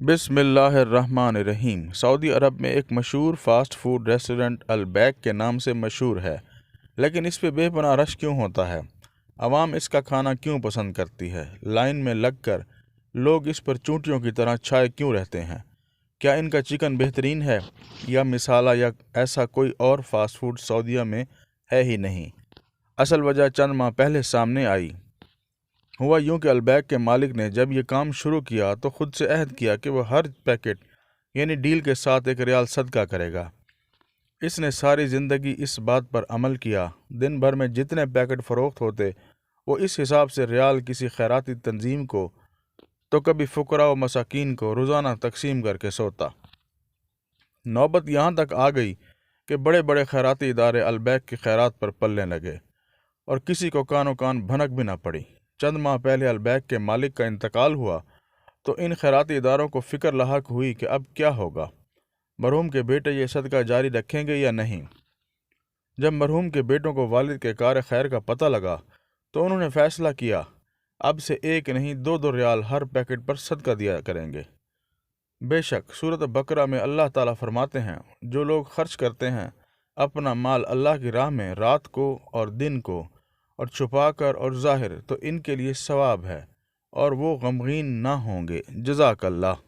بسم اللہ الرحمن الرحیم۔ سعودی عرب میں ایک مشہور فاسٹ فوڈ ریسٹورنٹ البیک کے نام سے مشہور ہے، لیکن اس پہ بے پناہ رش کیوں ہوتا ہے؟ عوام اس کا کھانا کیوں پسند کرتی ہے؟ لائن میں لگ کر لوگ اس پر چونٹیوں کی طرح چھائے کیوں رہتے ہیں؟ کیا ان کا چکن بہترین ہے یا مسالہ یا ایسا کوئی اور فاسٹ فوڈ سعودیہ میں ہے ہی نہیں؟ اصل وجہ چند ماہ پہلے سامنے آئی۔ ہوا یوں کہ البیک کے مالک نے جب یہ کام شروع کیا تو خود سے عہد کیا کہ وہ ہر پیکٹ یعنی ڈیل کے ساتھ 1 ریال صدقہ کرے گا۔ اس نے ساری زندگی اس بات پر عمل کیا، دن بھر میں جتنے پیکٹ فروخت ہوتے وہ اس حساب سے ریال کسی خیراتی تنظیم کو تو کبھی فقراء و مساکین کو روزانہ تقسیم کر کے سوتا۔ نوبت یہاں تک آ گئی کہ بڑے بڑے خیراتی ادارے البیک کی خیرات پر پلنے لگے اور کسی کو کانوں کان بھنک بھی نہ پڑی۔ چند ماہ پہلے البیک کے مالک کا انتقال ہوا تو ان خیراتی اداروں کو فکر لاحق ہوئی کہ اب کیا ہوگا، مرحوم کے بیٹے یہ صدقہ جاری رکھیں گے یا نہیں۔ جب مرحوم کے بیٹوں کو والد کے کار خیر کا پتہ لگا تو انہوں نے فیصلہ کیا اب سے 1 نہیں 2 ریال ہر پیکٹ پر صدقہ دیا کریں گے۔ بے شک سورۃ بقرہ میں اللہ تعالیٰ فرماتے ہیں، جو لوگ خرچ کرتے ہیں اپنا مال اللہ کی راہ میں رات کو اور دن کو اور چھپا کر اور ظاہر، تو ان کے لیے ثواب ہے اور وہ غمگین نہ ہوں گے۔ جزاک اللہ۔